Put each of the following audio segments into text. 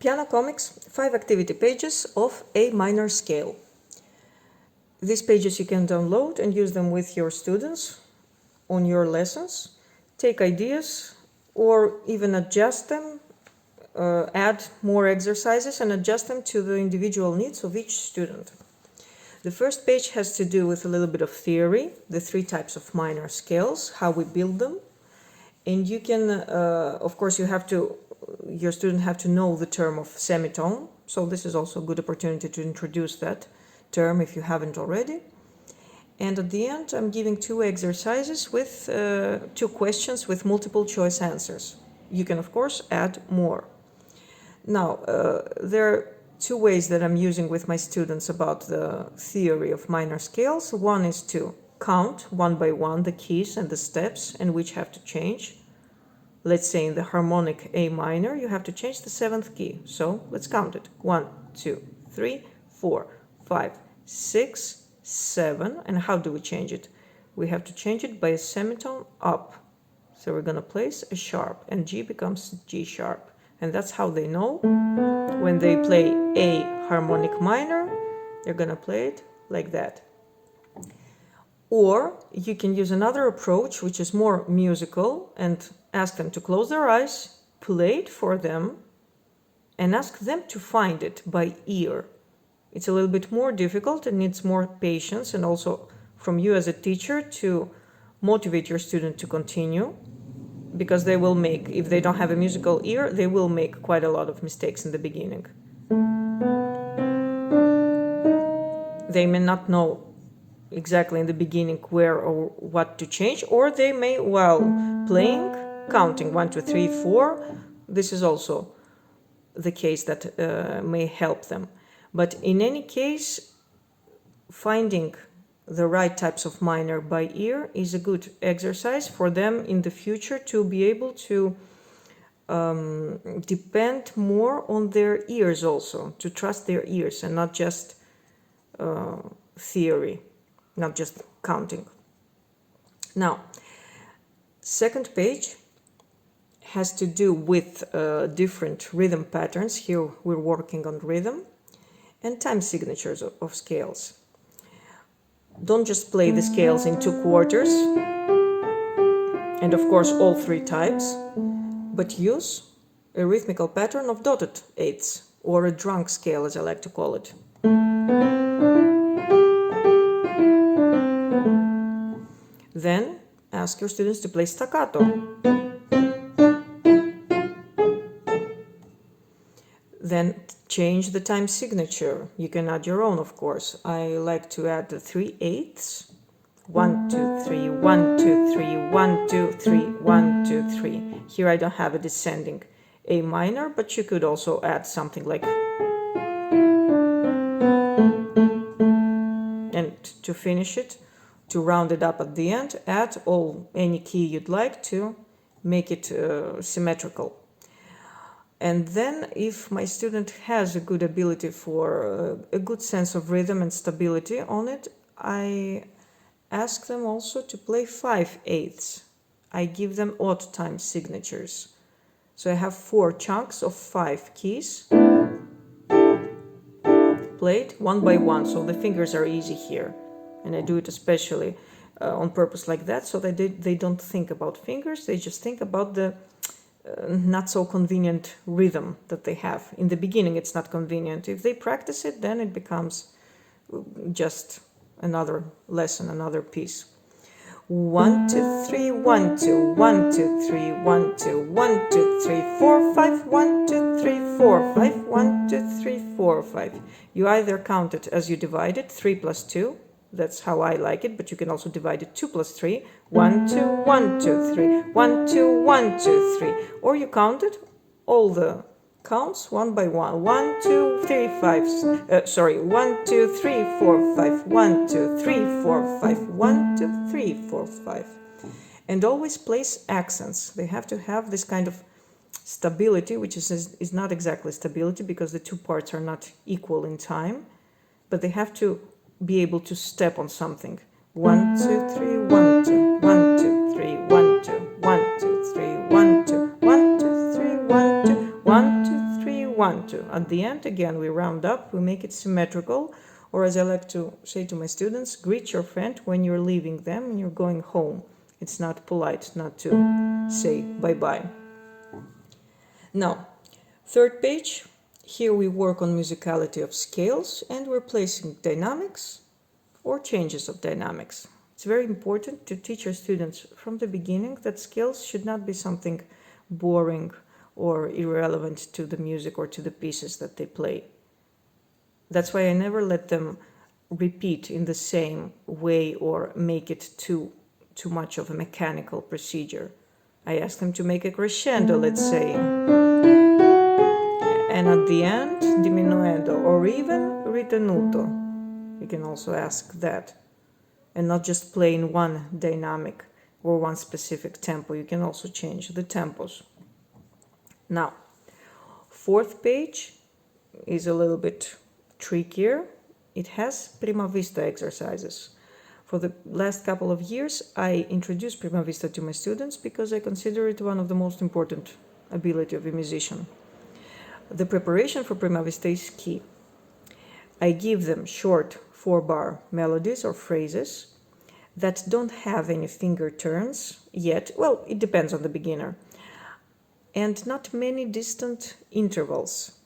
Piano Comics, 5 activity pages of A minor scale. These pages you can download and use them with your students on your lessons. Take ideas or even adjust them, add more exercises and adjust them to the individual needs of each student. The first page has to do with a little bit of theory, the 3 types of minor scales, how we build them. And you can, of course, your student have to know the term of semitone. So this is also a good opportunity to introduce that term if you haven't already. And at the end, I'm giving 2 exercises with 2 questions with multiple choice answers. You can, of course, add more. Now, there are 2 ways that I'm using with my students about the theory of minor scales. One is to count one by one the keys and the steps and which have to change. Let's say in the harmonic A minor, you have to change the 7th key. So let's count it. 1, 2, 3, 4, 5, 6, 7. And how do we change it? We have to change it by a semitone up. So we're going to place a sharp and G becomes G sharp. And that's how they know when they play A harmonic minor, they're going to play it like that. Or you can use another approach, which is more musical, and ask them to close their eyes, play it for them, and ask them to find it by ear. It's a little bit more difficult and needs more patience, and also from you as a teacher to motivate your student to continue, because they will make, if they don't have a musical ear, they will make quite a lot of mistakes in the beginning. They may not know exactly in the beginning where or what to change, or they may, while playing, counting 1, 2, 3, 4, this is also the case that may help them. But in any case, finding the right types of minor by ear is a good exercise for them in the future to be able to depend more on their ears also, to trust their ears and not just theory, not just counting. Now, second page has to do with different rhythm patterns. Here we're working on rhythm and time signatures of scales. Don't just play the scales in 2 quarters and of course all 3 types, but use a rhythmical pattern of dotted eighths, or a drunk scale as I like to call it. Then ask your students to play staccato. Then change the time signature. You can add your own, of course. I like to add the 3/8. 1, 2, 3, 1, 2, 3, 1, 2, 3, 1, 2, 3. Here I don't have a descending A minor, but you could also add something like. And to finish it, to round it up at the end, add any key you'd like to make it symmetrical. And then if my student has a good ability for a good sense of rhythm and stability on it, I ask them also to play 5/8. I give them odd time signatures. So I have 4 chunks of 5 keys played one by one, so the fingers are easy here. And I do it especially on purpose like that, so that they don't think about fingers, they just think about the not so convenient rhythm that they have. In the beginning it's not convenient. If they practice it, then it becomes just another lesson, another piece. 1, 2, 3, 1, 2, 1, 2, 3, 1, 2, 1, 2, 3, 4, 5, 1, 2, 3, 4, 5, 1, 2, 3, 4, 5. You either count it as you divide it, 3 plus 2. That's how I like it, but you can also divide it 2 plus 3. 1, 2, 1, 2, 3. 1, 2, 1, 2, 3. Or you count it, all the counts one by one. 1, 2, 3, 5. 1, 2, 3, 4, 5. 1, 2, 3, 4, 5. 1, 2, 3, 4, 5. And always place accents. They have to have this kind of stability, which is not exactly stability because the 2 parts are not equal in time, but they have to be able to step on something. 1, 2, 3, 1, 2, 1, 2, 3, 1, 2, 1, 2, 3, 1, 2, 1, 2, 3, 1, 2, 1, 2, 3, 1, 2. At the end, again, we round up, we make it symmetrical, or as I like to say to my students, greet your friend when you're leaving them and you're going home. It's not polite not to say bye-bye. Now, third page, here we work on musicality of scales and we're placing dynamics or changes of dynamics. It's very important to teach your students from the beginning that scales should not be something boring or irrelevant to the music or to the pieces that they play. That's why I never let them repeat in the same way or make it too much of a mechanical procedure. I ask them to make a crescendo, let's say, and at the end, diminuendo, or even ritenuto. You can also ask that, and not just play in one dynamic or one specific tempo. You can also change the tempos. Now, fourth page is a little bit trickier. It has Prima Vista exercises. For the last couple of years, I introduced Prima Vista to my students because I consider it one of the most important ability of a musician. The preparation for Prima Vista is key. I give them short 4-bar melodies or phrases that don't have any finger turns yet. Well, it depends on the beginner. And not many distant intervals.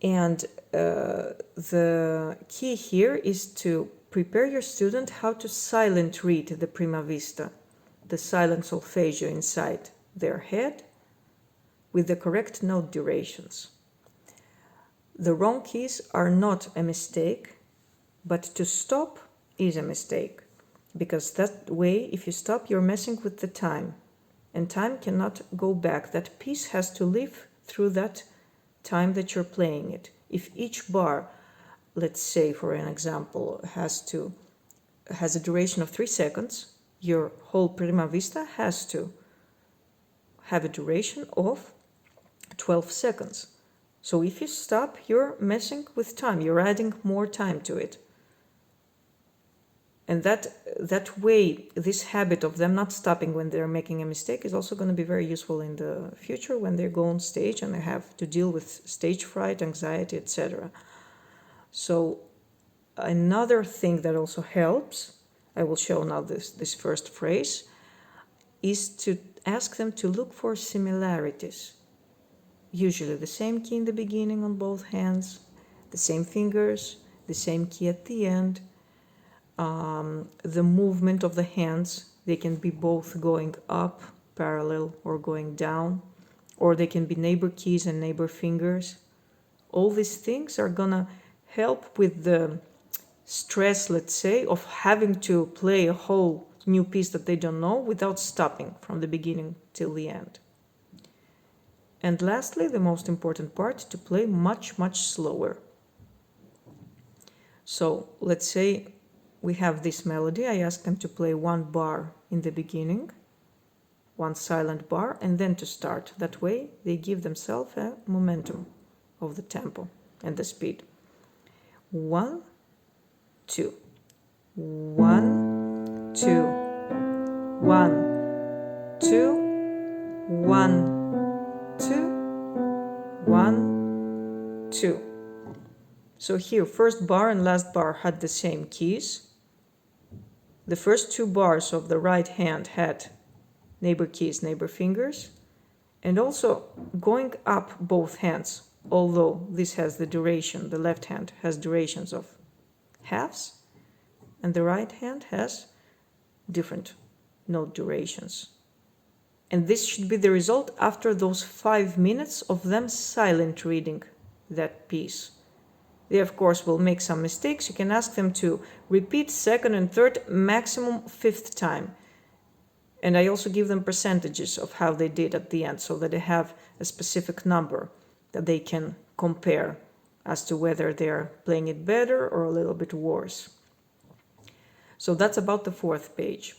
And the key here is to prepare your student how to silent read the Prima Vista, the silent solfeggio inside their head with the correct note durations. The wrong keys are not a mistake, but to stop is a mistake, because that way, if you stop, you're messing with the time, and time cannot go back. That piece has to live through that time that you're playing it. If each bar, let's say for an example, has a duration of 3 seconds, your whole Prima Vista has to have a duration of 12 seconds. So if you stop, you're messing with time, you're adding more time to it. And that way, this habit of them not stopping when they're making a mistake is also going to be very useful in the future when they go on stage and they have to deal with stage fright, anxiety, etc. So another thing that also helps, I will show now this first phrase, is to ask them to look for similarities. Usually the same key in the beginning on both hands, the same fingers, the same key at the end. The movement of the hands, they can be both going up, parallel, or going down, or they can be neighbor keys and neighbor fingers. All these things are gonna help with the stress, let's say, of having to play a whole new piece that they don't know without stopping from the beginning till the end. And lastly, the most important part, to play much, much slower. So let's say we have this melody. I ask them to play 1 bar in the beginning, 1 silent bar, and then to start. That way they give themselves a momentum of the tempo and the speed. 1, 2, 1, 2, 1, 2, 1, 2, 1, 2. So here, first bar and last bar had the same keys. The first 2 bars of the right hand had neighbor keys, neighbor fingers, and also going up both hands, although this has the duration, the left hand has durations of halves, and the right hand has different note durations. And this should be the result after those 5 minutes of them silent reading that piece. They, of course, will make some mistakes. You can ask them to repeat second and third, maximum 5th time. And I also give them percentages of how they did at the end so that they have a specific number that they can compare as to whether they're playing it better or a little bit worse. So that's about the 4th page.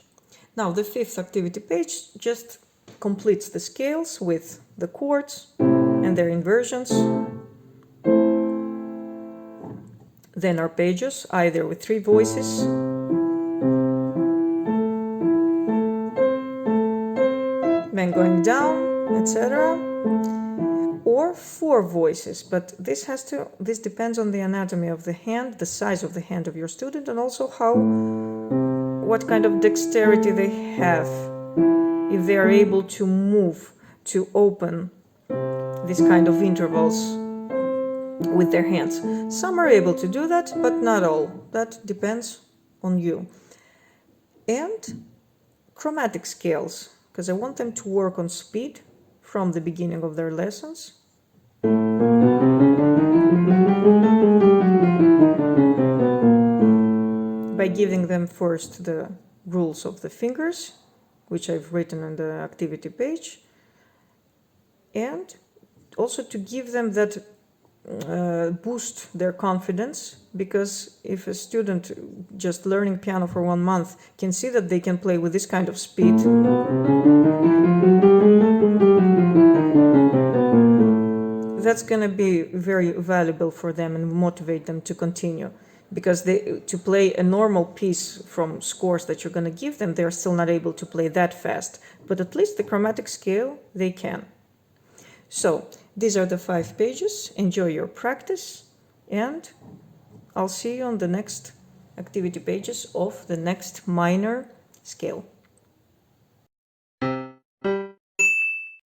Now, the 5th activity page just completes the scales with the chords and their inversions. Then arpeggios, either with 3 voices, then going down, etc., are 4 voices, but this depends on the anatomy of the hand, the size of the hand of your student, and also what kind of dexterity they have, if they are able to move, to open these kind of intervals with their hands. Some are able to do that, but not all. That depends on you. And chromatic scales, because I want them to work on speed from the beginning of their lessons. By giving them first the rules of the fingers, which I've written on the activity page, and also to give them that boost their confidence, because if a student just learning piano for 1 month can see that they can play with this kind of speed, that's going to be very valuable for them and motivate them to continue, because to play a normal piece from scores that you're going to give them, they're still not able to play that fast, but at least the chromatic scale they can. So these are the 5 pages. Enjoy your practice, and I'll see you on the next activity pages of the next minor scale.